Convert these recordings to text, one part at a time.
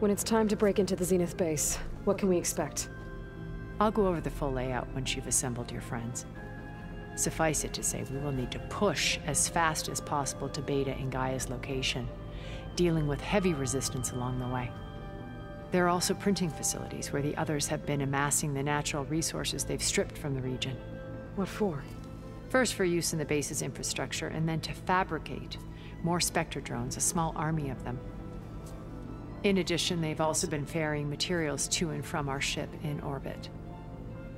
When it's time to break into the Zenith base, what can we expect? I'll go over the full layout once you've assembled your friends. Suffice it to say, we will need to push as fast as possible to Beta and Gaia's location, dealing with heavy resistance along the way. There are also printing facilities where the others have been amassing the natural resources they've stripped from the region. What for? First for use in the base's infrastructure, and then to fabricate more Spectre drones, a small army of them. In addition, they've also been ferrying materials to and from our ship in orbit.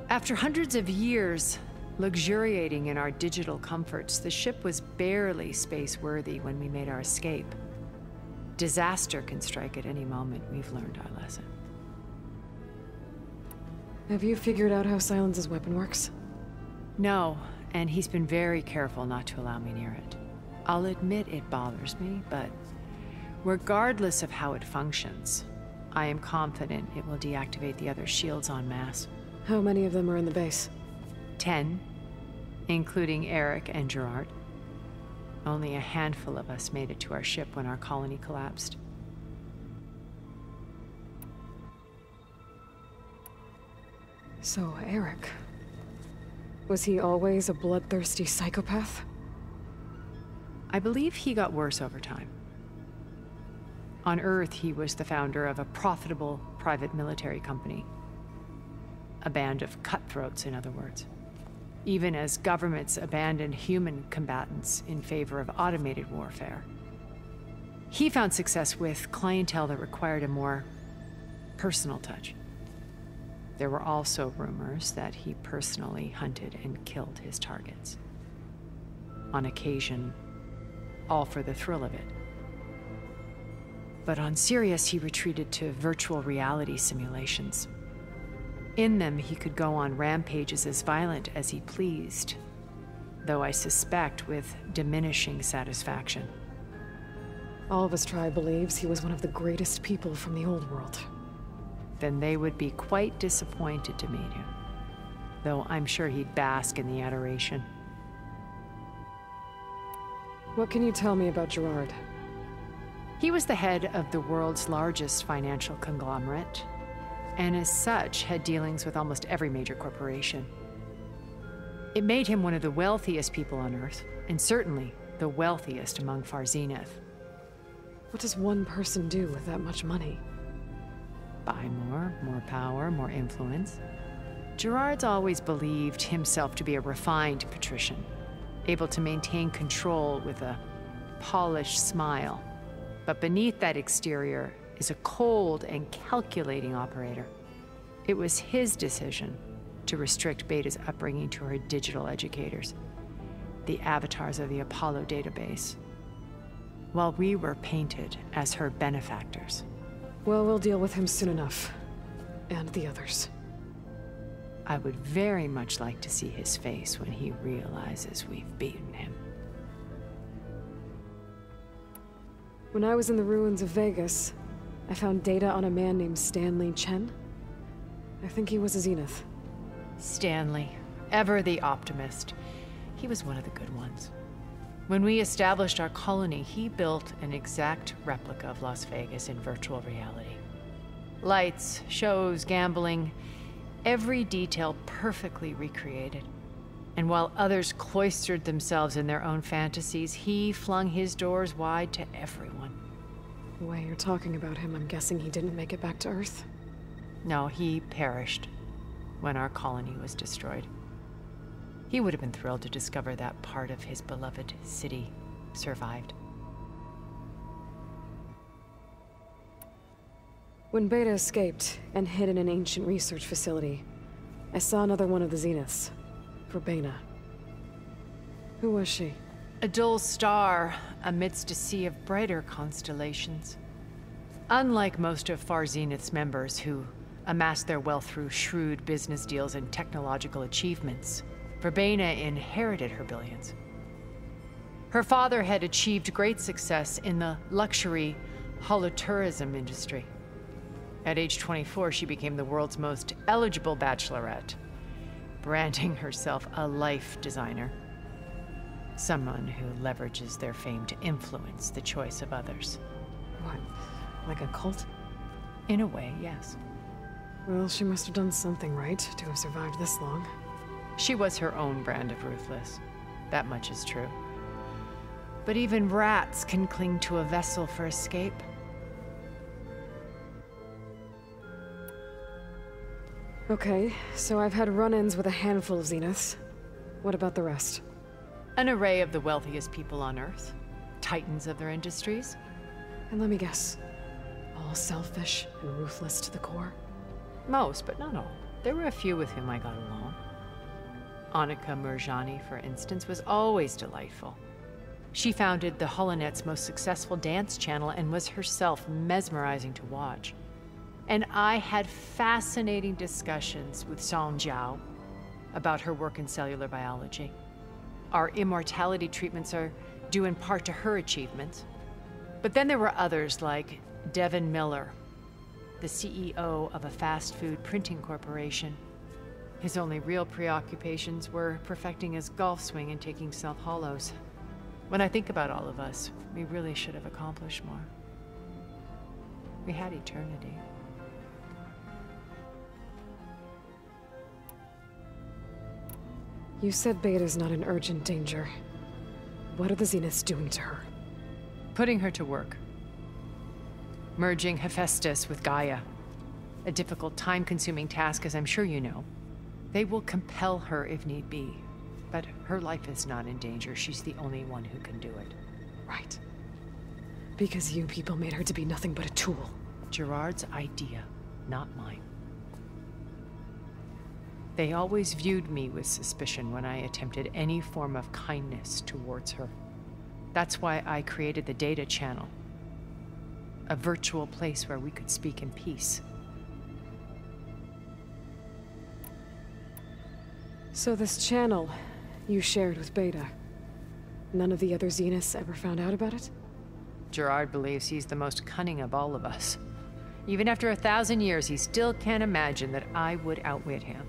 After hundreds of years luxuriating in our digital comforts, the ship was barely space-worthy when we made our escape. Disaster can strike at any moment. We've learned our lesson. Have you figured out how Silence's weapon works? No, and he's been very careful not to allow me near it. I'll admit it bothers me, but regardless of how it functions, I am confident it will deactivate the other shields en masse. How many of them are in the base? 10, including Eric and Gerard. Only a handful of us made it to our ship when our colony collapsed. So, Eric. Was he always a bloodthirsty psychopath? I believe he got worse over time. On Earth, he was the founder of a profitable private military company. A band of cutthroats, in other words. Even as governments abandoned human combatants in favor of automated warfare. He found success with clientele that required a more personal touch. There were also rumors that he personally hunted and killed his targets. On occasion, all for the thrill of it. But on Sirius, he retreated to virtual reality simulations. In them, he could go on rampages as violent as he pleased, though I suspect with diminishing satisfaction. All of his tribe believes he was one of the greatest people from the old world. Then they would be quite disappointed to meet him, though I'm sure he'd bask in the adoration. What can you tell me about Gerard? He was the head of the world's largest financial conglomerate, and as such had dealings with almost every major corporation. It made him one of the wealthiest people on Earth, and certainly the wealthiest among Far Zenith. What does one person do with that much money? Buy more power, more influence. Gerard's always believed himself to be a refined patrician, able to maintain control with a polished smile. But beneath that exterior is a cold and calculating operator. It was his decision to restrict Beta's upbringing to her digital educators, the avatars of the Apollo database, while we were painted as her benefactors. Well, we'll deal with him soon enough. And the others. I would very much like to see his face when he realizes we've beaten him. When I was in the ruins of Vegas, I found data on a man named Stanley Chen. I think he was a Zenith. Stanley, ever the optimist. He was one of the good ones. When we established our colony, he built an exact replica of Las Vegas in virtual reality. Lights, shows, gambling, every detail perfectly recreated. And while others cloistered themselves in their own fantasies, he flung his doors wide to everyone. The way you're talking about him, I'm guessing he didn't make it back to Earth? No, he perished when our colony was destroyed. He would have been thrilled to discover that part of his beloved city survived. When Beta escaped and hid in an ancient research facility, I saw another one of the Zeniths, Verbena. Who was she? A dull star amidst a sea of brighter constellations. Unlike most of Far Zenith's members who amassed their wealth through shrewd business deals and technological achievements, Verbena inherited her billions. Her father had achieved great success in the luxury holotourism industry. At age 24, she became the world's most eligible bachelorette, branding herself a life designer. Someone who leverages their fame to influence the choice of others. What, like a cult? In a way, yes. Well, she must have done something right to have survived this long. She was her own brand of ruthless. That much is true. But even rats can cling to a vessel for escape. Okay, so I've had run-ins with a handful of Zeniths. What about the rest? An array of the wealthiest people on Earth. Titans of their industries. And let me guess, all selfish and ruthless to the core? Most, but not all. There were a few with whom I got along. Annika Murjani, for instance, was always delightful. She founded the Holonet's most successful dance channel and was herself mesmerizing to watch. And I had fascinating discussions with Song Jiao about her work in cellular biology. Our immortality treatments are due in part to her achievements. But then there were others like Devin Miller, the CEO of a fast food printing corporation. His only real preoccupations were perfecting his golf swing and taking self-hollows. When I think about all of us, we really should have accomplished more. We had eternity. You said Beta's not in urgent danger. What are the Zeniths doing to her? Putting her to work. Merging Hephaestus with Gaia. A difficult, time-consuming task, as I'm sure you know. They will compel her if need be. But her life is not in danger. She's the only one who can do it. Right. Because you people made her to be nothing but a tool. Gerard's idea, not mine. They always viewed me with suspicion when I attempted any form of kindness towards her. That's why I created the Data Channel. A virtual place where we could speak in peace. So this channel you shared with Beta, none of the other Zeniths ever found out about it? Gerard believes he's the most cunning of all of us. Even after 1,000 years, he still can't imagine that I would outwit him.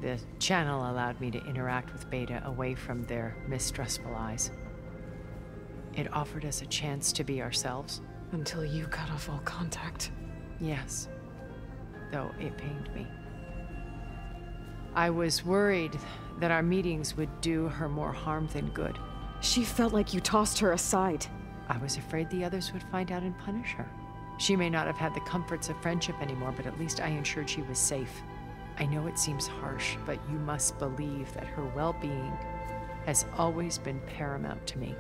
The channel allowed me to interact with Beta away from their mistrustful eyes. It offered us a chance to be ourselves. Until you cut off all contact. Yes, though it pained me. I was worried that our meetings would do her more harm than good. She felt like you tossed her aside. I was afraid the others would find out and punish her. She may not have had the comforts of friendship anymore, but at least I ensured she was safe. I know it seems harsh, but you must believe that her well-being has always been paramount to me.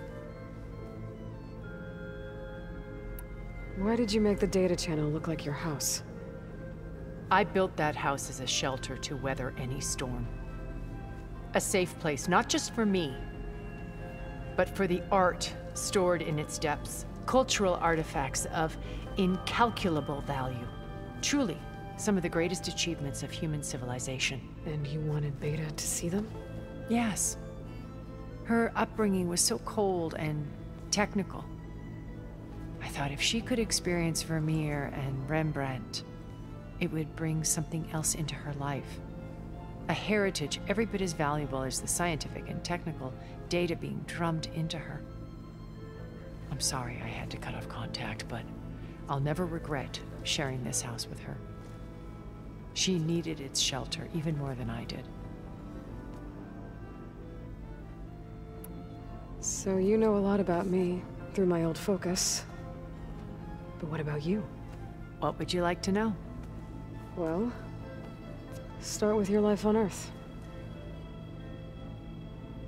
Why did you make the Data Channel look like your house? I built that house as a shelter to weather any storm. A safe place, not just for me, but for the art stored in its depths, cultural artifacts of incalculable value. Truly, some of the greatest achievements of human civilization. And you wanted Beta to see them? Yes. Her upbringing was so cold and technical. I thought if she could experience Vermeer and Rembrandt, it would bring something else into her life. A heritage every bit as valuable as the scientific and technical data being drummed into her. I'm sorry I had to cut off contact, but I'll never regret sharing this house with her. She needed its shelter even more than I did. So you know a lot about me through my old focus. But what about you? What would you like to know? Well, start with your life on Earth.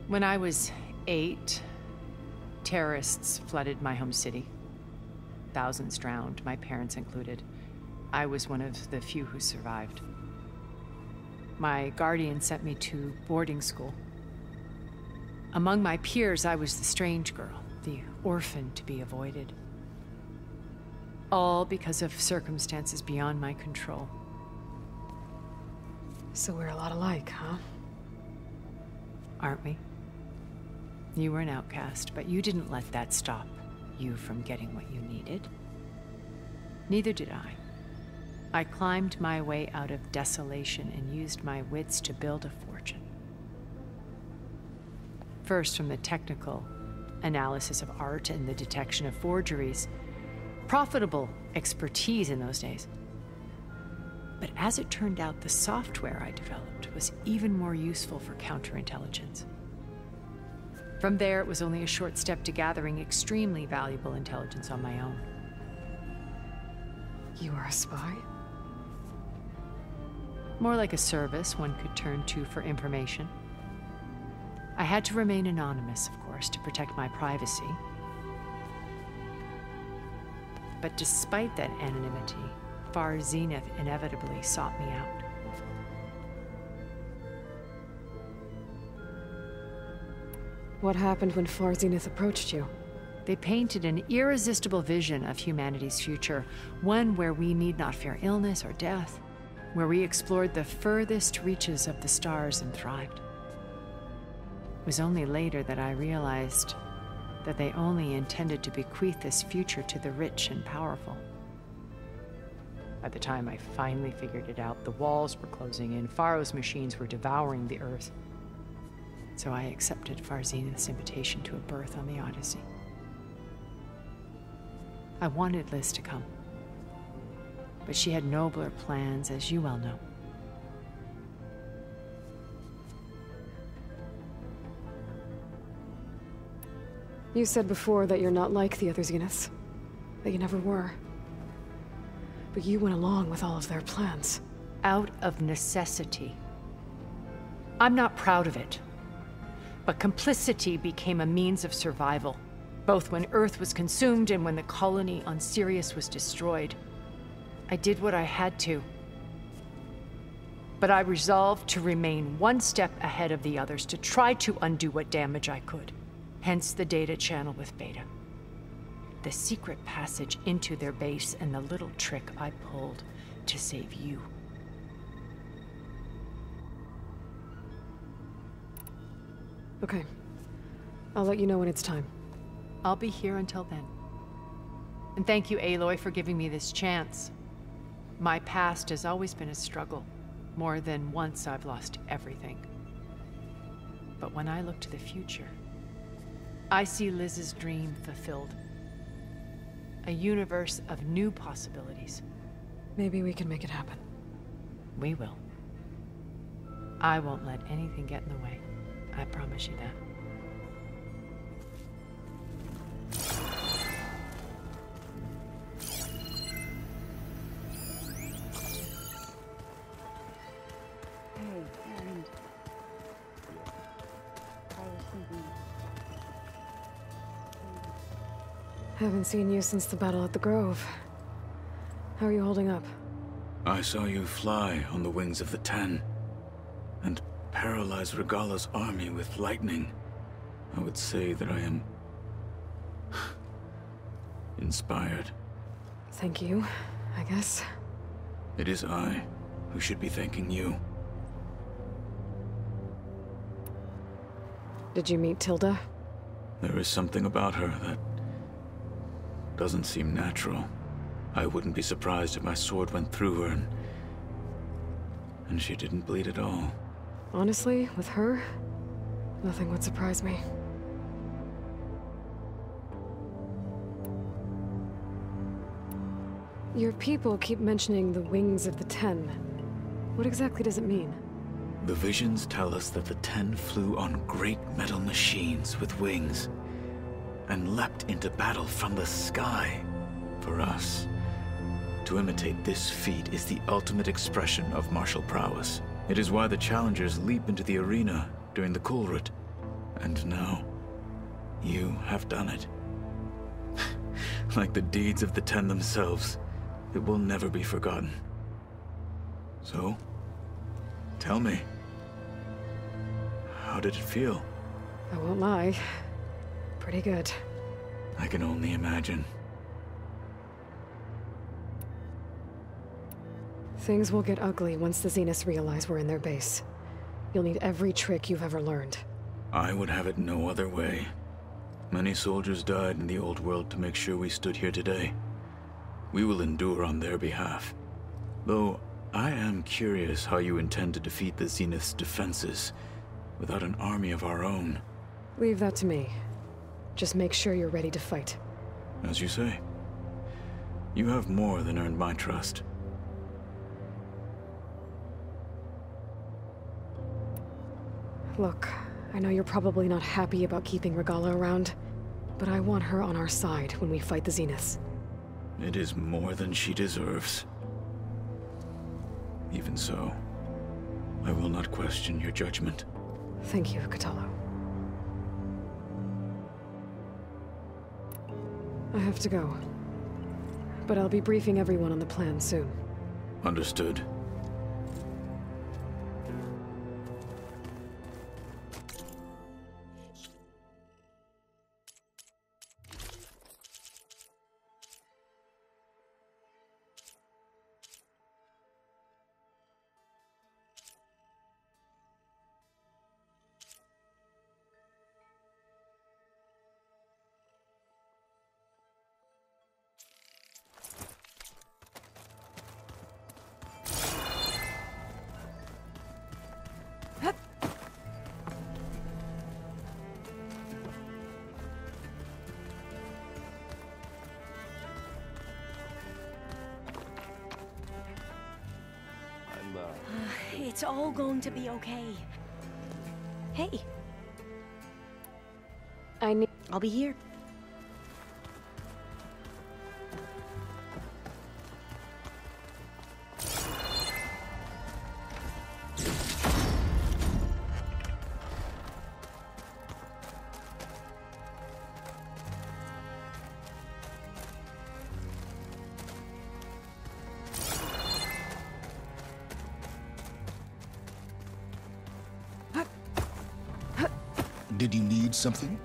When I was 8, terrorists flooded my home city. Thousands drowned, my parents included. I was one of the few who survived. My guardian sent me to boarding school. Among my peers, I was the strange girl, the orphan to be avoided. All because of circumstances beyond my control. So we're a lot alike, huh? Aren't we? You were an outcast, but you didn't let that stop you from getting what you needed. Neither did I. I climbed my way out of desolation and used my wits to build a fortune. First, from the technical analysis of art and the detection of forgeries. Profitable expertise in those days. But as it turned out, the software I developed was even more useful for counterintelligence. From there, it was only a short step to gathering extremely valuable intelligence on my own. You are a spy? More like a service one could turn to for information. I had to remain anonymous, of course, to protect my privacy. But despite that anonymity, Far Zenith inevitably sought me out. What happened when Far Zenith approached you? They painted an irresistible vision of humanity's future, one where we need not fear illness or death, where we explored the furthest reaches of the stars and thrived. It was only later that I realized that they only intended to bequeath this future to the rich and powerful. By the time I finally figured it out, the walls were closing in, Faro's machines were devouring the Earth. So I accepted Far Zenith's invitation to a berth on the Odyssey. I wanted Liz to come, but she had nobler plans, as you well know. You said before that you're not like the other Zeniths. That you never were. But you went along with all of their plans. Out of necessity. I'm not proud of it. But complicity became a means of survival, both when Earth was consumed and when the colony on Sirius was destroyed. I did what I had to. But I resolved to remain one step ahead of the others, to try to undo what damage I could. Hence the data channel with Beta. The secret passage into their base and the little trick I pulled to save you. Okay. I'll let you know when it's time. I'll be here until then. And thank you, Aloy, for giving me this chance. My past has always been a struggle. More than once I've lost everything. But when I look to the future, I see Liz's dream fulfilled. A universe of new possibilities. Maybe we can make it happen. We will. I won't let anything get in the way. I promise you that. Haven't seen you since the battle at the Grove. How are you holding up? I saw you fly on the wings of the Ten, and paralyze Regalla's army with lightning. I would say that I am inspired. Thank you, I guess. It is I who should be thanking you. Did you meet Tilda? There is something about her that doesn't seem natural. I wouldn't be surprised if my sword went through her and she didn't bleed at all. Honestly, with her, nothing would surprise me. Your people keep mentioning the wings of the Ten. What exactly does it mean? The visions tell us that the Ten flew on great metal machines with wings and leapt into battle from the sky. For us, to imitate this feat is the ultimate expression of martial prowess. It is why the challengers leap into the arena during the Kulrut. And now, you have done it. Like the deeds of the Ten themselves, it will never be forgotten. So, tell me, how did it feel? I won't lie. Pretty good. I can only imagine. Things will get ugly once the Zeniths realize we're in their base. You'll need every trick you've ever learned. I would have it no other way. Many soldiers died in the old world to make sure we stood here today. We will endure on their behalf. Though, I am curious how you intend to defeat the Zenith's defenses without an army of our own. Leave that to me. Just make sure you're ready to fight. As you say. You have more than earned my trust. Look, I know you're probably not happy about keeping Regalla around, but I want her on our side when we fight the Zeniths. It is more than she deserves. Even so, I will not question your judgment. Thank you, Kotallo. I have to go. But I'll be briefing everyone on the plan soon. Understood. It's all going to be okay. Hey. I'll be here. Did you need something?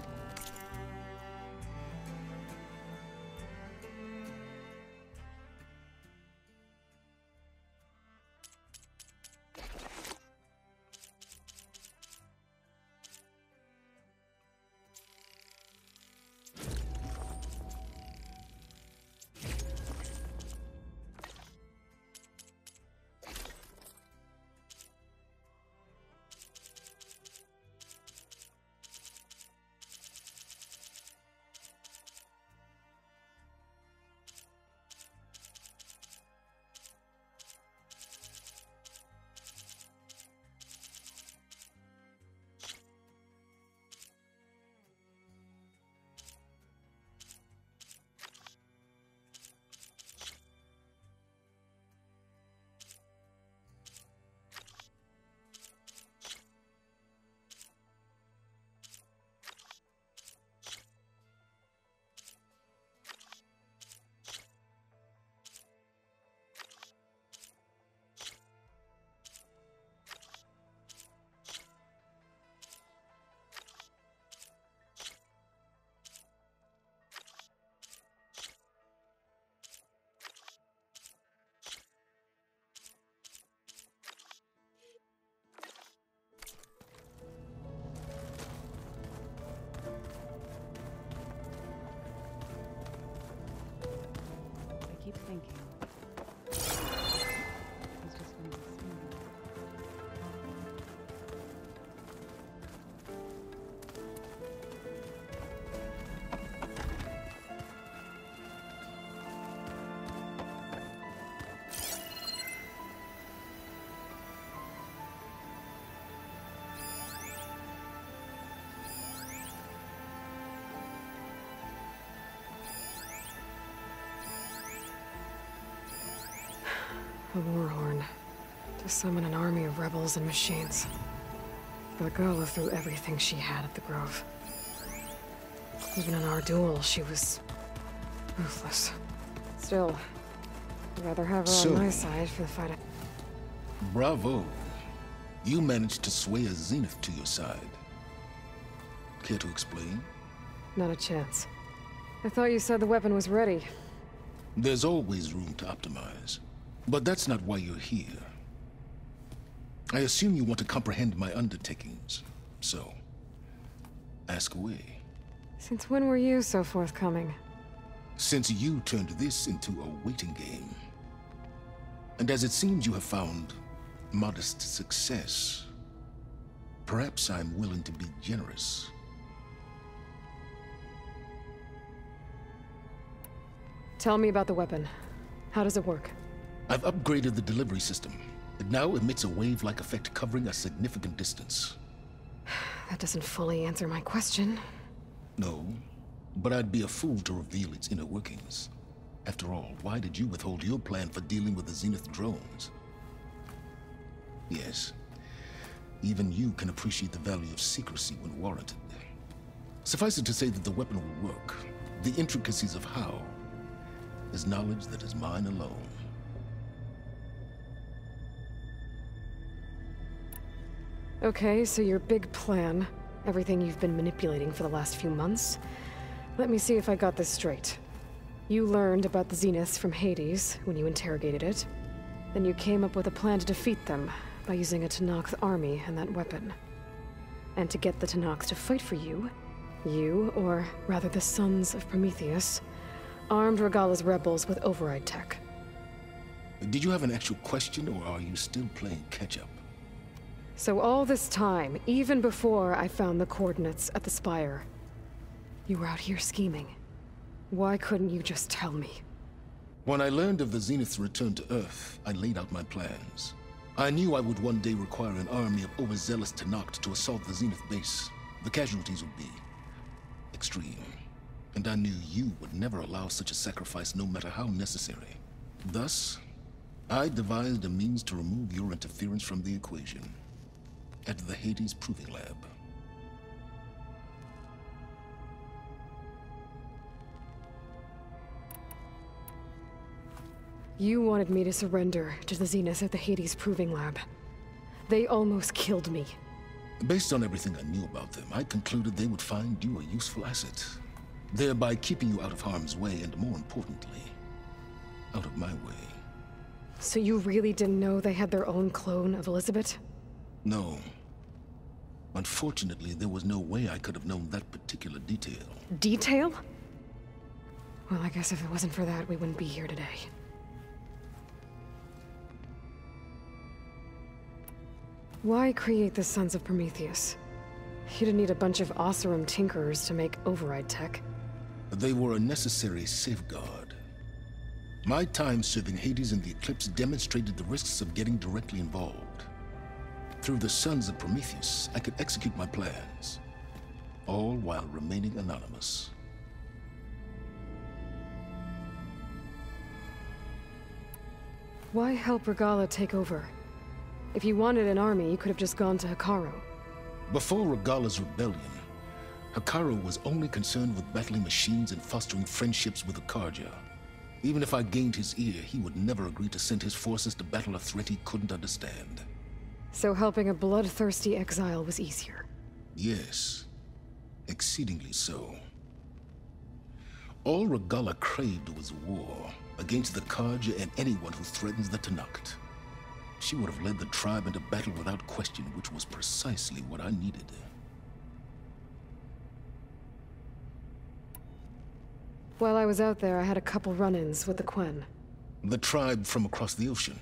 Keep thinking. He's just going to see me. A warhorn. To summon an army of rebels and machines. Regalla threw everything she had at the Grove. Even in our duel, she was ruthless. Still, I'd rather have her on my side for the fight. Bravo. You managed to sway a Zenith to your side. Care to explain? Not a chance. I thought you said the weapon was ready. There's always room to optimize. But that's not why you're here. I assume you want to comprehend my undertakings. So, ask away. Since when were you so forthcoming? Since you turned this into a waiting game. And as it seems you have found modest success, perhaps I'm willing to be generous. Tell me about the weapon. How does it work? I've upgraded the delivery system. It now emits a wave-like effect covering a significant distance. That doesn't fully answer my question. No, but I'd be a fool to reveal its inner workings. After all, why did you withhold your plan for dealing with the Zenith drones? Yes, even you can appreciate the value of secrecy when warranted. Suffice it to say that the weapon will work. The intricacies of how is knowledge that is mine alone. Okay, so your big plan, everything you've been manipulating for the last few months. Let me see if I got this straight. You learned about the Zeniths from Hades when you interrogated it. Then you came up with a plan to defeat them by using a Tenakth army and that weapon. And to get the Tenakth to fight for you, or rather the Sons of Prometheus, armed Regalla's rebels with override tech. Did you have an actual question, or are you still playing catch-up? So all this time, even before I found the coordinates at the Spire, you were out here scheming. Why couldn't you just tell me? When I learned of the Zenith's return to Earth, I laid out my plans. I knew I would one day require an army of overzealous Tenakth to assault the Zenith base. The casualties would be extreme. And I knew you would never allow such a sacrifice, no matter how necessary. Thus, I devised a means to remove your interference from the equation. At the Hades Proving Lab. You wanted me to surrender to the Zenith at the Hades Proving Lab. They almost killed me. Based on everything I knew about them, I concluded they would find you a useful asset, thereby keeping you out of harm's way and, more importantly, out of my way. So you really didn't know they had their own clone of Elizabeth? No. Unfortunately, there was no way I could have known that particular detail. Detail? Well, I guess if it wasn't for that, we wouldn't be here today. Why create the Sons of Prometheus? You didn't need a bunch of Oseram tinkerers to make override tech. They were a necessary safeguard. My time serving Hades and the Eclipse demonstrated the risks of getting directly involved. Through the Sons of Prometheus, I could execute my plans, all while remaining anonymous. Why help Regalla take over? If you wanted an army, you could have just gone to Hekarro. Before Regalla's rebellion, Hekarro was only concerned with battling machines and fostering friendships with the Carja. Even if I gained his ear, he would never agree to send his forces to battle a threat he couldn't understand. So helping a bloodthirsty exile was easier? Yes. Exceedingly so. All Regalla craved was war against the Carja and anyone who threatens the Tenakth. She would have led the tribe into battle without question, which was precisely what I needed. While I was out there, I had a couple run-ins with the Quen. The tribe from across the ocean.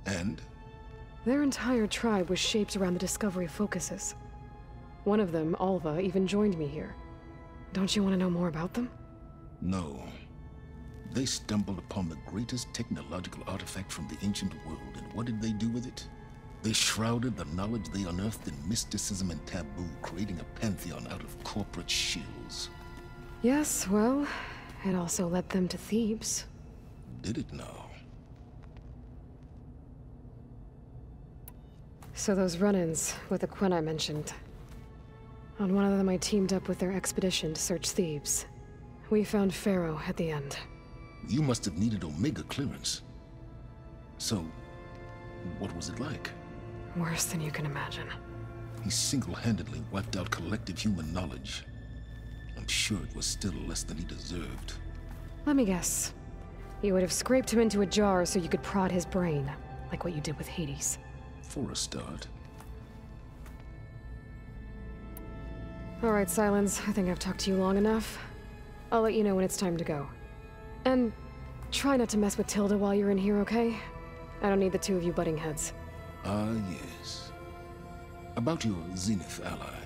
And? Their entire tribe was shaped around the Discovery focuses. One of them, Alva, even joined me here. Don't you want to know more about them? No. They stumbled upon the greatest technological artifact from the ancient world, and what did they do with it? They shrouded the knowledge they unearthed in mysticism and taboo, creating a pantheon out of corporate shills. Yes, well, it also led them to Thebes. Did it now? So those run-ins with the Quen I mentioned. On one of them I teamed up with their expedition to search Thebes. We found Pharaoh at the end. You must have needed Omega clearance. So, what was it like? Worse than you can imagine. He single-handedly wiped out collective human knowledge. I'm sure it was still less than he deserved. Let me guess. You would have scraped him into a jar so you could prod his brain, like what you did with Hades. For a start. Alright, Sylens, I think I've talked to you long enough. I'll let you know when it's time to go. And try not to mess with Tilda while you're in here, okay? I don't need the two of you butting heads. Ah, yes. About your Zenith ally.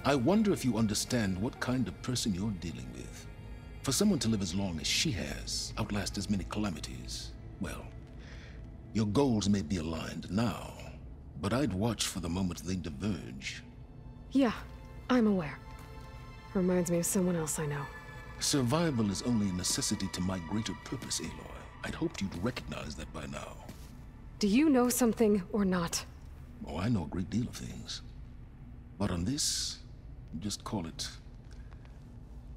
I wonder if you understand what kind of person you're dealing with. For someone to live as long as she has, outlast as many calamities, well, your goals may be aligned now, But I'd watch for the moment they diverge. Yeah, I'm aware. Reminds me of someone else I know. Survival is only a necessity to my greater purpose, Aloy. I'd hoped you'd recognize that by now. Do you know something or not? Oh, I know a great deal of things. But on this, just call it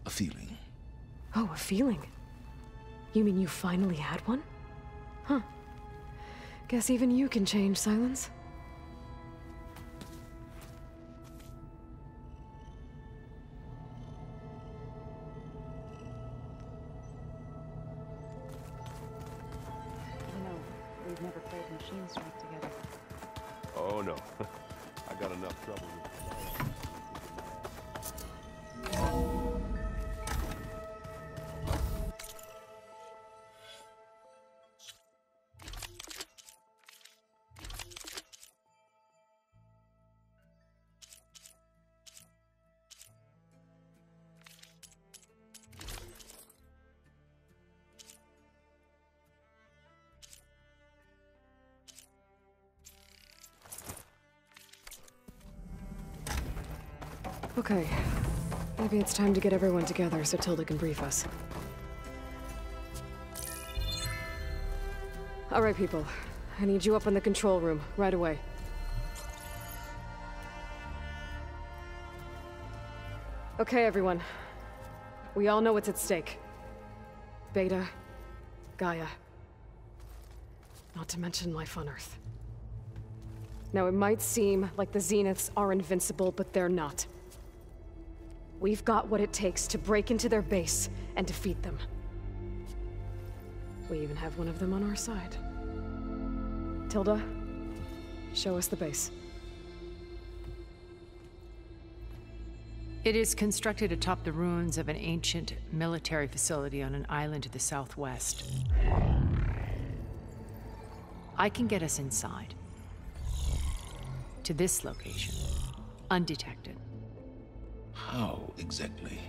a feeling. Oh, a feeling? You mean you finally had one? Huh. Guess even you can change, Silence. You know, we've never played Machine Strike together. Oh no, I got enough trouble with Okay. Maybe it's time to get everyone together so Tilda can brief us. All right, people. I need you up in the control room, right away. Okay, everyone. We all know what's at stake. Beta, Gaia. Not to mention life on Earth. Now, it might seem like the Zeniths are invincible, but they're not. We've got what it takes to break into their base and defeat them. We even have one of them on our side. Tilda, show us the base. It is constructed atop the ruins of an ancient military facility on an island to the southwest. I can get us inside. To this location, undetected. How exactly?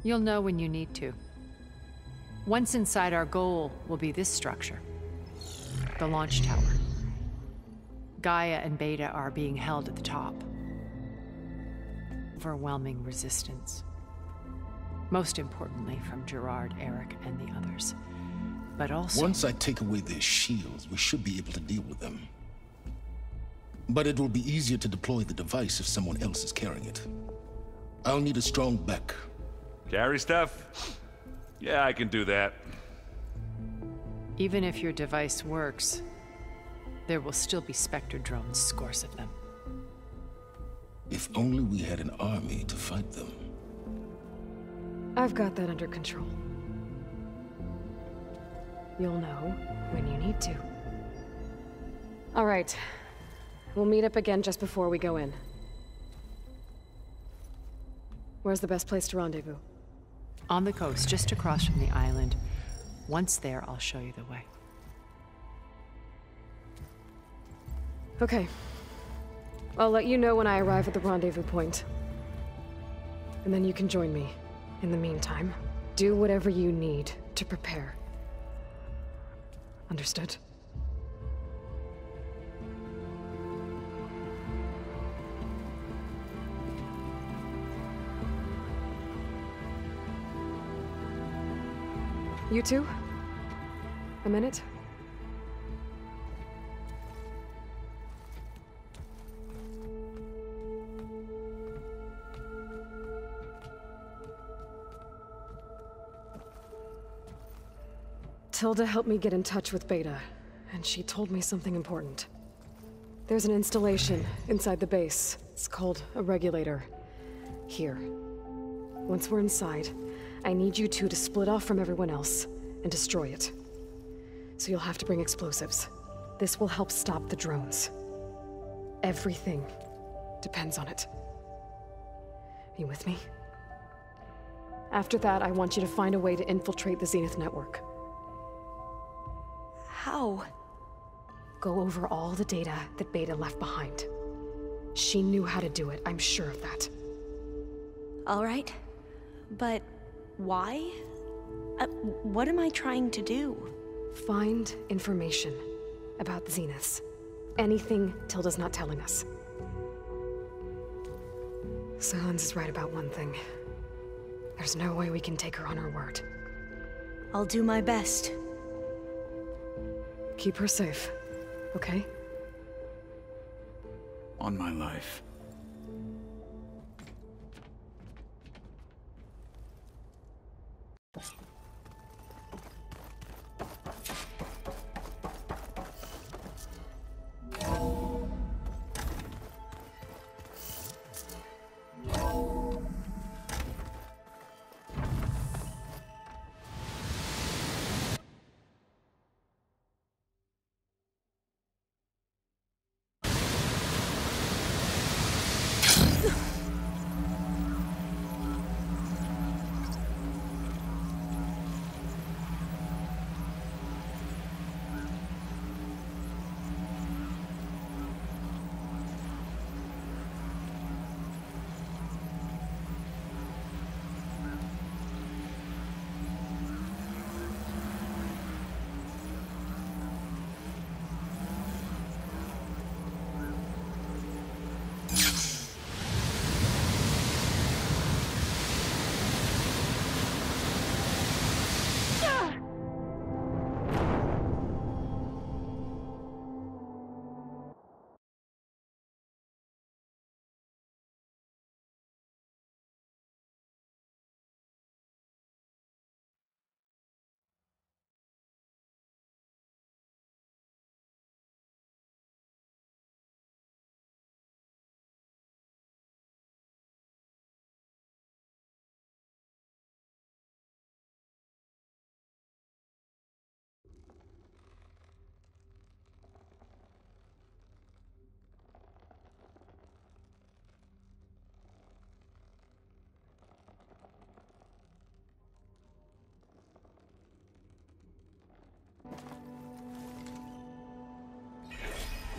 You'll know when you need to. Once inside, our goal will be this structure. The launch tower. Gaia and Beta are being held at the top. Overwhelming resistance. Most importantly from Gerard, Eric, and the others. But also... Once I take away their shields, we should be able to deal with them. But it will be easier to deploy the device if someone else is carrying it. I'll need a strong back. carry stuff? Yeah, I can do that. Even if your device works, there will still be Spectre drones, scores of them. If only we had an army to fight them. I've got that under control. You'll know when you need to. All right. We'll meet up again just before we go in. Where's the best place to rendezvous? On the coast, just across from the island. Once there, I'll show you the way. Okay. I'll let you know when I arrive at the rendezvous point. And then you can join me. In the meantime, do whatever you need to prepare. Understood? You two? A minute? Tilda helped me get in touch with Beta, and she told me something important. There's an installation inside the base. It's called a regulator. Here. Once we're inside, I need you two to split off from everyone else and destroy it. So you'll have to bring explosives. This will help stop the drones. Everything depends on it. Are you with me? After that, I want you to find a way to infiltrate the Zenith network. How? Go over all the data that Beta left behind. She knew how to do it, I'm sure of that. All right. But what am I trying to do? Find information about the Zeniths. Anything Tilda's not telling us. Sylens is right about one thing. There's no way we can take her on her word. I'll do my best. Keep her safe, okay? On my life.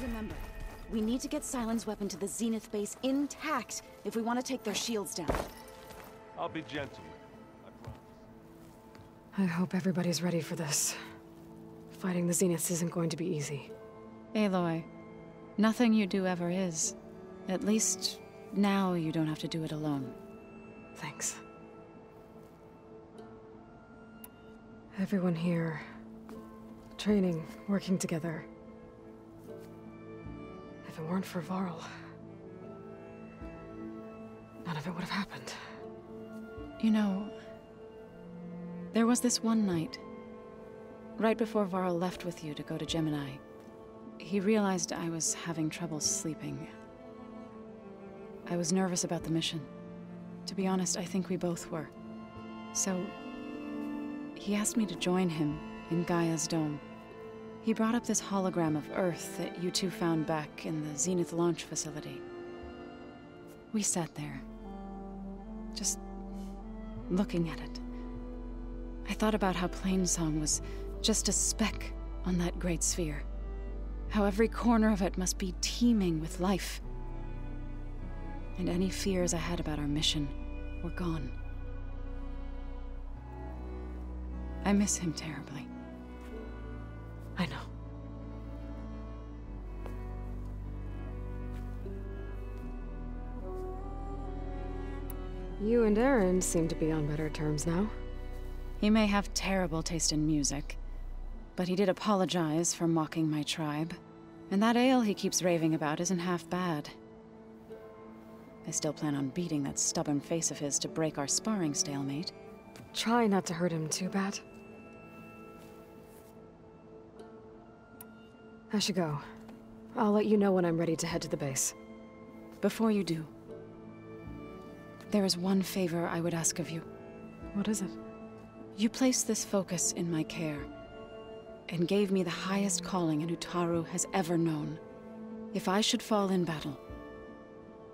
Remember, we need to get Sylens' weapon to the Zenith base intact if we want to take their shields down. I'll be gentle with you, I promise. I hope everybody's ready for this. Fighting the Zeniths isn't going to be easy. Aloy, nothing you do ever is. At least, now you don't have to do it alone. Thanks. Everyone here... training, working together. If it weren't for Varl... none of it would have happened. You know... there was this one night, right before Varl left with you to go to Gemini. He realized I was having trouble sleeping. I was nervous about the mission. To be honest, I think we both were. So... he asked me to join him in Gaia's dome. He brought up this hologram of Earth that you two found back in the Zenith launch facility. We sat there, just looking at it. I thought about how Plainsong was just a speck on that great sphere. How every corner of it must be teeming with life. And any fears I had about our mission were gone. I miss him terribly. I know. You and Aaron seem to be on better terms now. He may have terrible taste in music, but he did apologize for mocking my tribe. And that ale he keeps raving about isn't half bad. I still plan on beating that stubborn face of his to break our sparring stalemate. Try not to hurt him too bad. I should go. I'll let you know when I'm ready to head to the base. Before you do, there is one favor I would ask of you. What is it? You placed this focus in my care, and gave me the highest calling an Utaru has ever known. If I should fall in battle,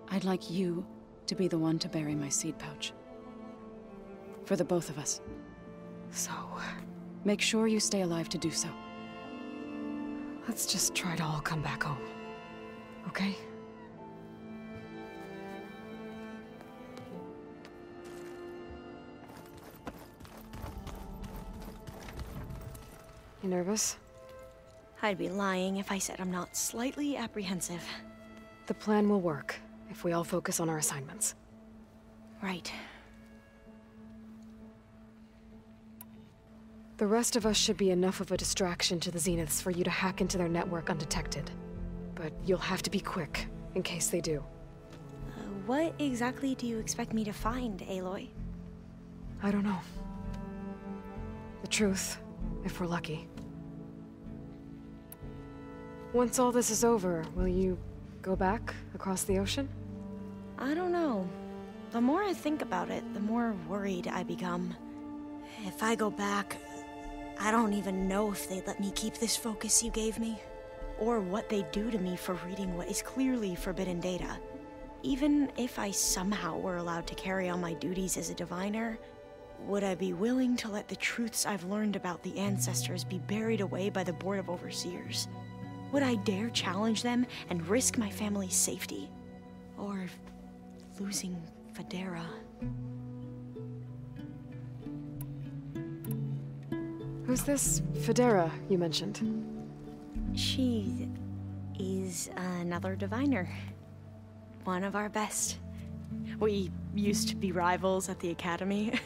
I'd like you to be the one to bury my seed pouch. For the both of us. So... make sure you stay alive to do so. let's just try to all come back home. Okay? You nervous? I'd be lying if I said I'm not slightly apprehensive. The plan will work, if we all focus on our assignments. Right. The rest of us should be enough of a distraction to the Zeniths for you to hack into their network undetected. But you'll have to be quick, in case they do. What exactly do you expect me to find, Aloy? I don't know. The truth, if we're lucky. Once all this is over, will you go back across the ocean? I don't know. The more I think about it, the more worried I become. If I go back, I don't even know if they'd let me keep this focus you gave me, or what they'd do to me for reading what is clearly forbidden data. Even if I somehow were allowed to carry on my duties as a diviner, would I be willing to let the truths I've learned about the ancestors be buried away by the Board of Overseers? Would I dare challenge them and risk my family's safety? Or losing Federa? Who's this Federa you mentioned? She is another diviner. One of our best. We used to be rivals at the academy.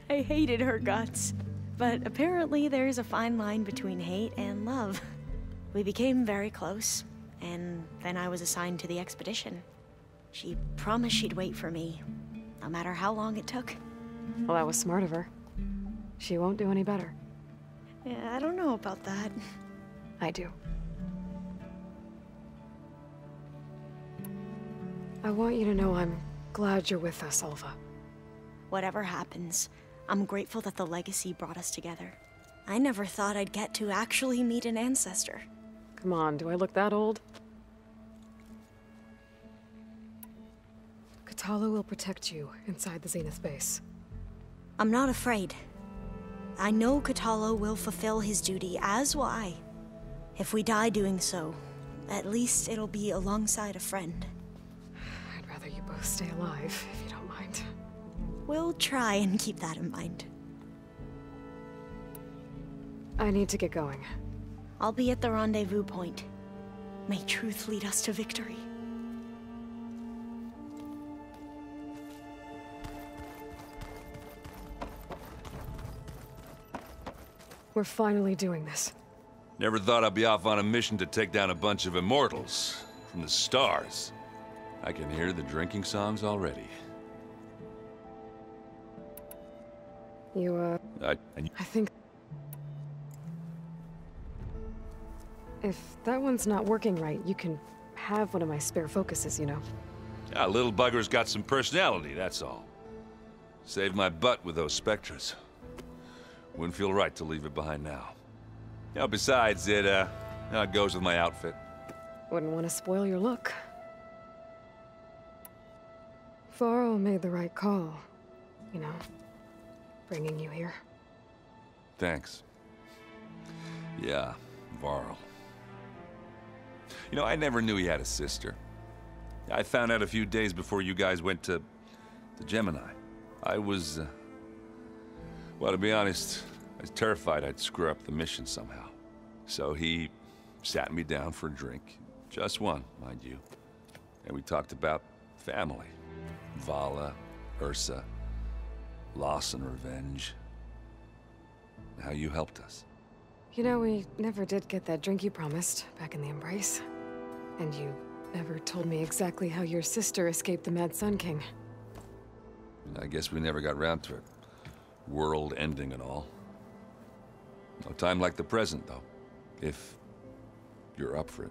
I hated her guts. But apparently there's a fine line between hate and love. We became very close, and then I was assigned to the expedition. She promised she'd wait for me, no matter how long it took. Well, that was smart of her. She won't do any better. Yeah, I don't know about that. I do. I want you to know I'm glad you're with us, Alva. Whatever happens, I'm grateful that the legacy brought us together. I never thought I'd get to actually meet an ancestor. Come on, do I look that old? Kotallo will protect you inside the Zenith base. I'm not afraid. I know Kotallo will fulfill his duty, as will I. If we die doing so, at least it'll be alongside a friend. I'd rather you both stay alive, if you don't mind. We'll try and keep that in mind. I need to get going. I'll be at the rendezvous point. May truth lead us to victory. We're finally doing this. Never thought I'd be off on a mission to take down a bunch of immortals from the stars. I can hear the drinking songs already. You, I think... If that one's not working right, you can have one of my spare focuses, you know. Yeah, little bugger's got some personality, that's all. Saved my butt with those Spectres. Wouldn't feel right to leave it behind now. You know, besides, it goes with my outfit. Wouldn't want to spoil your look. Varl made the right call, you know, bringing you here. Thanks. Yeah, Varl. You know, I never knew he had a sister. I found out a few days before you guys went to Gemini. I was, well, to be honest, I was terrified I'd screw up the mission somehow. So he sat me down for a drink. Just one, mind you. And we talked about family. Vala, Ursa, loss and revenge. How you helped us. You know, we never did get that drink you promised back in the Embrace. And you never told me exactly how your sister escaped the Mad Sun King. I guess we never got round to it. World ending and all. No time like the present, though. If you're up for it.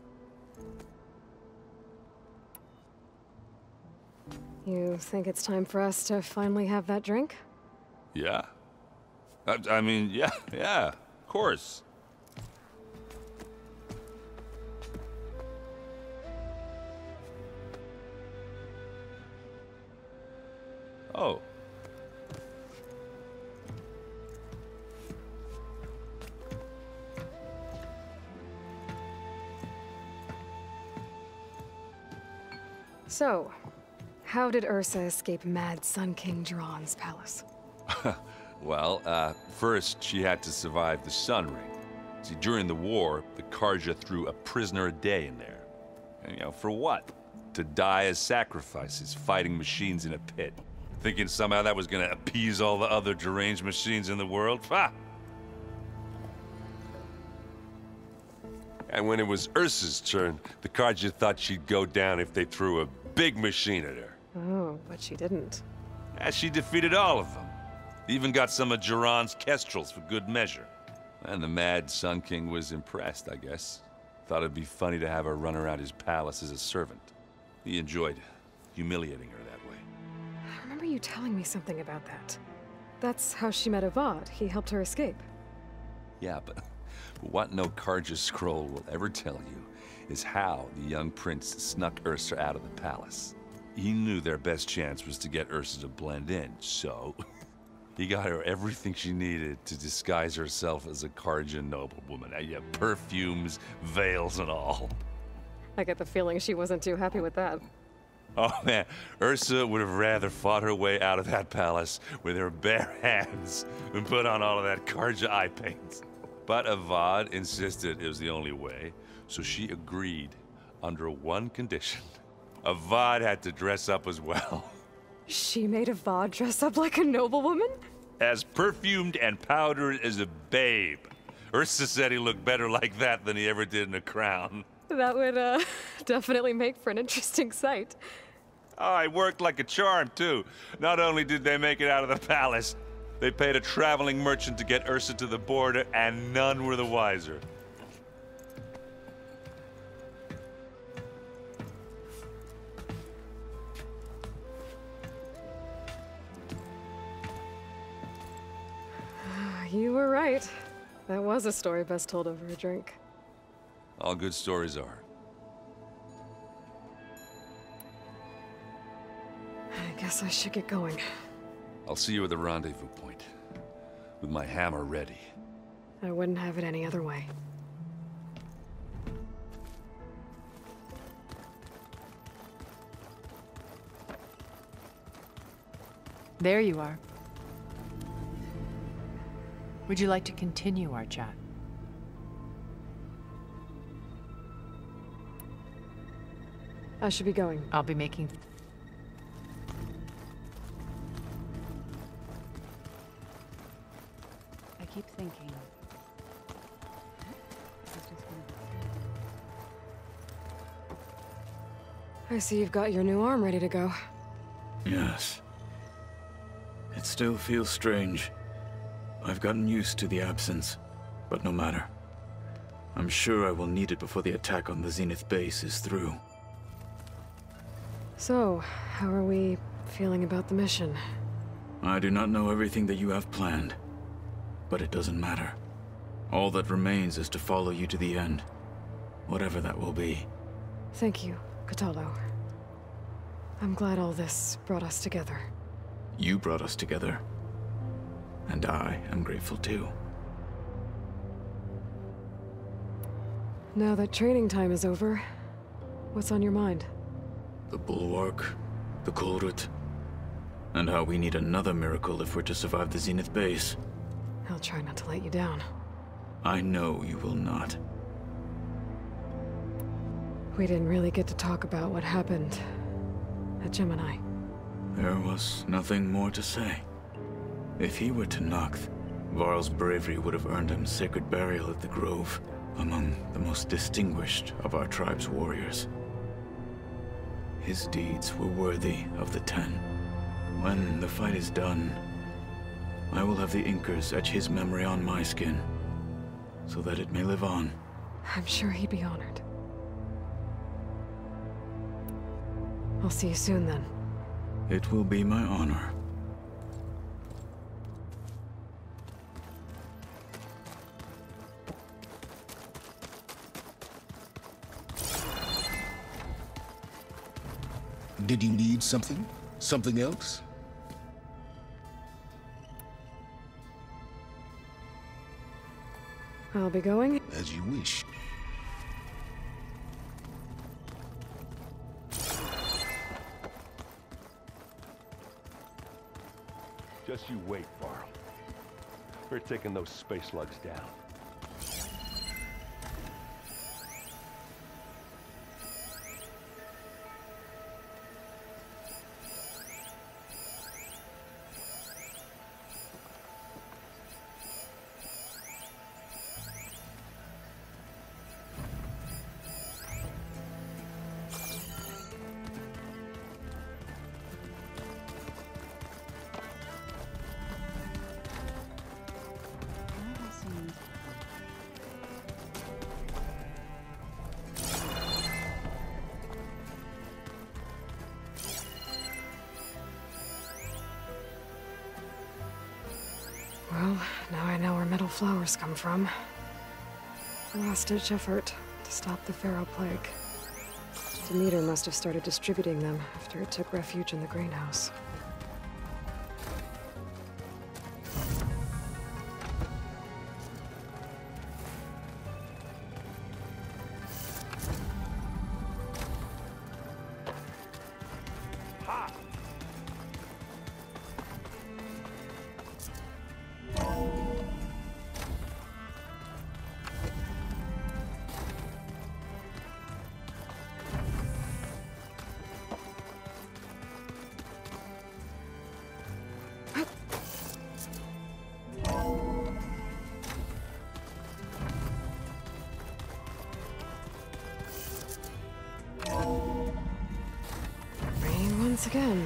You think it's time for us to finally have that drink? Yeah. I mean, yeah, of course. Oh. So, how did Ursa escape Mad Sun King Jiran's palace? Well, first she had to survive the Sun Ring. See, during the war, the Carja threw a prisoner a day in there. And, for what? To die as sacrifices, fighting machines in a pit. Thinking somehow that was gonna appease all the other deranged machines in the world? Ha! And when it was Ursa's turn, the Carja thought she'd go down if they threw a big machine at her. Oh, but she didn't. And she defeated all of them. Even got some of Jiran's Kestrels for good measure. And the mad Sun King was impressed, I guess. Thought it'd be funny to have her run around his palace as a servant. He enjoyed humiliating her that way. I remember you telling me something about that. That's how she met Avad. He helped her escape. Yeah, but what no Carja scroll will ever tell you is how the young prince snuck Ursa out of the palace. He knew their best chance was to get Ursa to blend in, so he got her everything she needed to disguise herself as a Carja noblewoman. Yeah, perfumes, veils, and all. I get the feeling she wasn't too happy with that. Oh man, Ursa would have rather fought her way out of that palace with her bare hands than put on all of that Carja eye paint. But Avad insisted it was the only way, so she agreed under one condition. Avad had to dress up as well. She made Avad dress up like a noblewoman? As perfumed and powdered as a babe. Ursa said he looked better like that than he ever did in a crown. That would, definitely make for an interesting sight. Oh, it worked like a charm, too. Not only did they make it out of the palace, they paid a traveling merchant to get Ursa to the border, and none were the wiser. You were right. That was a story best told over a drink. All good stories are. I guess I should get going. I'll see you at the rendezvous point, with my hammer ready. I wouldn't have it any other way. There you are. Would you like to continue our chat? I should be going. I'll be making... I keep thinking. I see you've got your new arm ready to go. Yes. It still feels strange. I've gotten used to the absence, but no matter. I'm sure I will need it before the attack on the Zenith base is through. So, how are we feeling about the mission? I do not know everything that you have planned, but it doesn't matter. All that remains is to follow you to the end, whatever that will be. Thank you, Kotallo. I'm glad all this brought us together. You brought us together, and I am grateful too. Now that training time is over, what's on your mind? The Bulwark, the Kulrut, and how we need another miracle if we're to survive the Zenith base. I'll try not to let you down. I know you will not. We didn't really get to talk about what happened at Gemini. There was nothing more to say. If he were to Noct, Varl's bravery would have earned him sacred burial at the Grove, among the most distinguished of our tribe's warriors. His deeds were worthy of the Ten. When the fight is done, I will have the Inkers etch his memory on my skin, so that it may live on. I'm sure he'd be honored. I'll see you soon, then. It will be my honor. Did you need something? Something else? I'll be going. As you wish. Just you wait, Varl. We're taking those space slugs down. know where metal flowers come from. A last-ditch effort to stop the Pharaoh Plague. Demeter must have started distributing them after it took refuge in the greenhouse. Once again.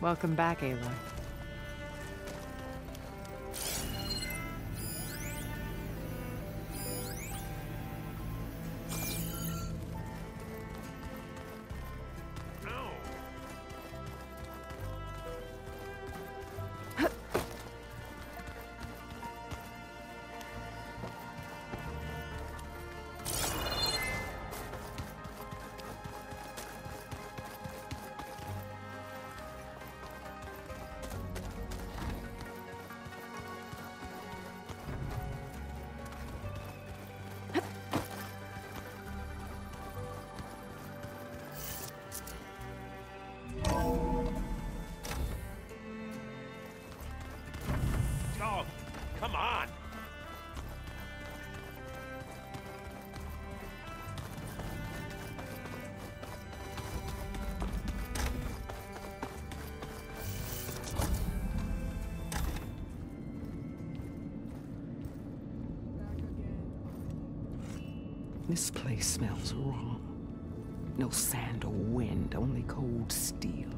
Welcome back, Aloy. Come on! This place smells wrong. No sand or wind, only cold steel.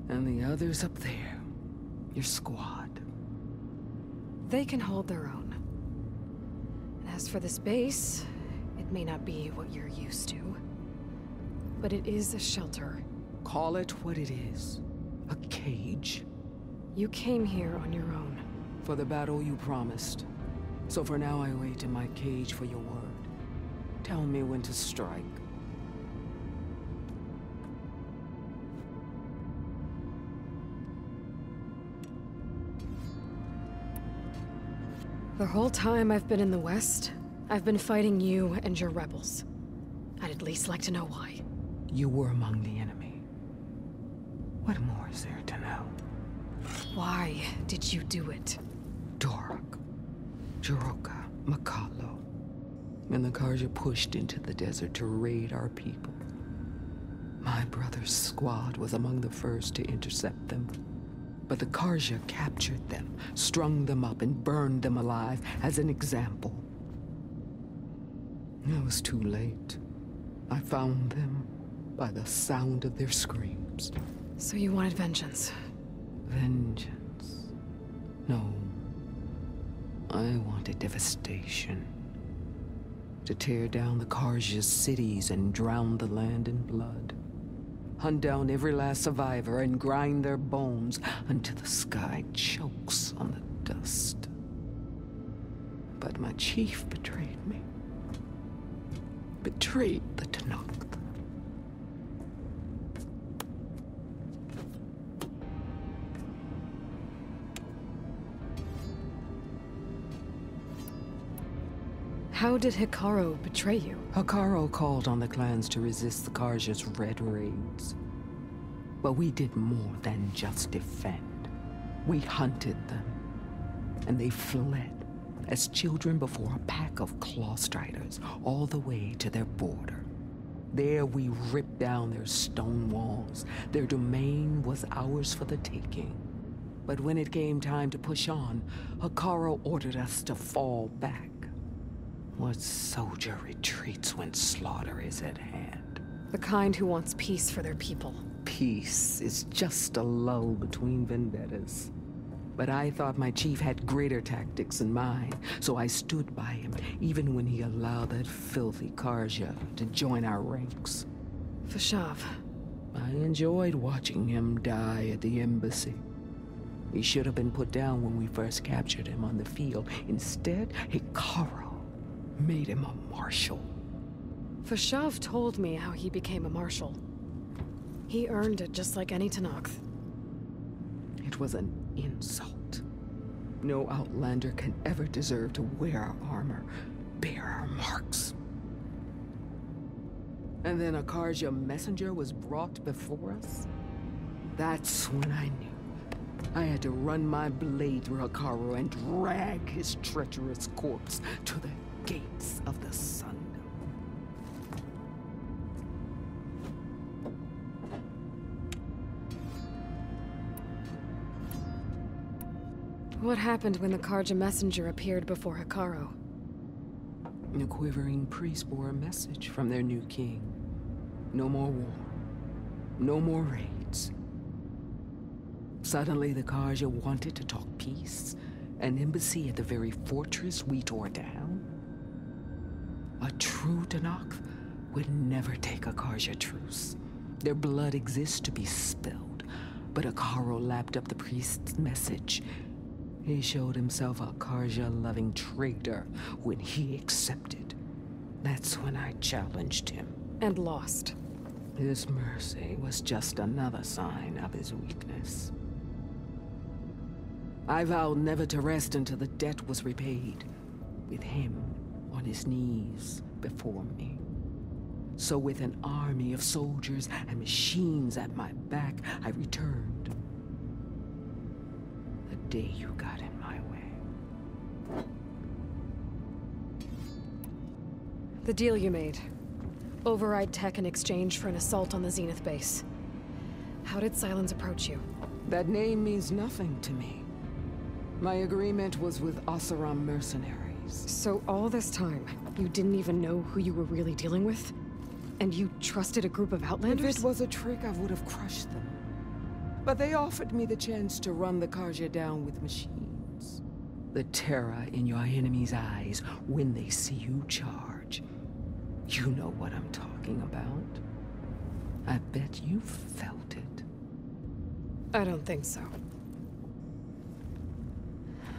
And the others up there, your squad. They can hold their own. And as for this base, it may not be what you're used to, but it is a shelter. Call it what it is. A cage. You came here on your own. For the battle you promised. So for now I wait in my cage for your word. Tell me when to strike. The whole time I've been in the West, I've been fighting you and your rebels. I'd at least like to know why. You were among the enemy. What more is there to know? Why did you do it? Dorok, Jiroka, Makalo, and the Carja pushed into the desert to raid our people. My brother's squad was among the first to intercept them. But the Carja captured them, strung them up, and burned them alive as an example. It was too late. I found them by the sound of their screams. So you wanted vengeance? Vengeance? No. I wanted devastation. To tear down the Carja's cities and drown the land in blood. Hunt down every last survivor and grind their bones until the sky chokes on the dust. But my chief betrayed me. Betrayed the Tenakth. How did Hekarro betray you? Hekarro called on the clans to resist the Carja's red raids. But we did more than just defend. We hunted them. And they fled, as children before a pack of claw striders, all the way to their border. There we ripped down their stone walls. Their domain was ours for the taking. But when it came time to push on, Hekarro ordered us to fall back. What soldier retreats when slaughter is at hand? The kind who wants peace for their people. Peace is just a lull between vendettas. But I thought my chief had greater tactics than mine, so I stood by him, even when he allowed that filthy Carja to join our ranks. Fashav. I enjoyed watching him die at the embassy. He should have been put down when we first captured him on the field. Instead, Hekarro made him a marshal. Fashav told me how he became a marshal. He earned it just like any Tenakth. It was an insult. No Outlander can ever deserve to wear our armor, bear our marks. And then a Carja messenger was brought before us? That's when I knew. I had to run my blade through Hekarro and drag his treacherous corpse to the gates of the Sun. What happened when the Carja messenger appeared before Hekarro? A quivering priest bore a message from their new king. No more war. No more raids. Suddenly the Carja wanted to talk peace. An embassy at the very fortress we tore down. A true Tenakth would never take a Carja truce. Their blood exists to be spilled. But Hekarro lapped up the priest's message. He showed himself a Carja-loving traitor when he accepted. That's when I challenged him. And lost. His mercy was just another sign of his weakness. I vowed never to rest until the debt was repaid, with him on his knees before me. So with an army of soldiers and machines at my back, I returned. The day you got in my way. The deal you made. Override tech in exchange for an assault on the Zenith base. How did Sylens approach you? That name means nothing to me. My agreement was with Oseram mercenaries. So all this time, you didn't even know who you were really dealing with? And you trusted a group of Outlanders? If it was a trick, I would have crushed them. But they offered me the chance to run the Carja down with machines. The terror in your enemy's eyes when they see you charge. You know what I'm talking about. I bet you felt it. I don't think so.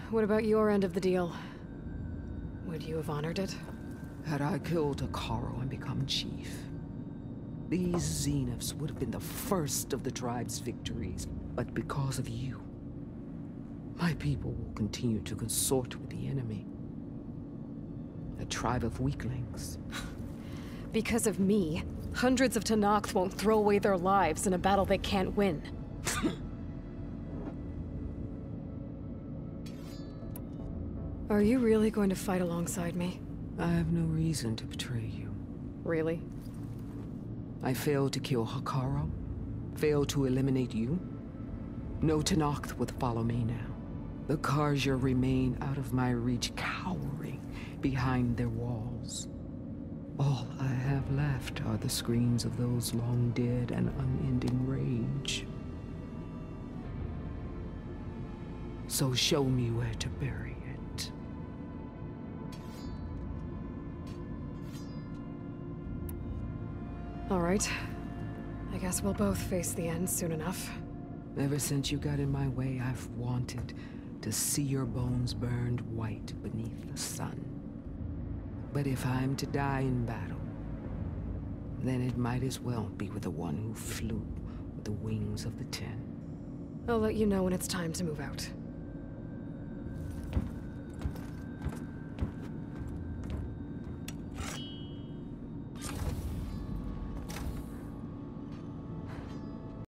What about your end of the deal? Would you have honored it? Had I killed Hekarro and become chief, these Zeniths would have been the first of the tribe's victories. But because of you, my people will continue to consort with the enemy. A tribe of weaklings. Because of me, hundreds of Tenakth won't throw away their lives in a battle they can't win. Are you really going to fight alongside me? I have no reason to betray you. Really? I failed to kill Hekarro, failed to eliminate you. No Tenakth would follow me now. The Carja remain out of my reach, cowering behind their walls. All I have left are the screams of those long dead and unending rage. So show me where to bury it. All right. I guess we'll both face the end soon enough. Ever since you got in my way, I've wanted to see your bones burned white beneath the sun. But if I'm to die in battle, then it might as well be with the one who flew with the wings of the Ten. I'll let you know when it's time to move out.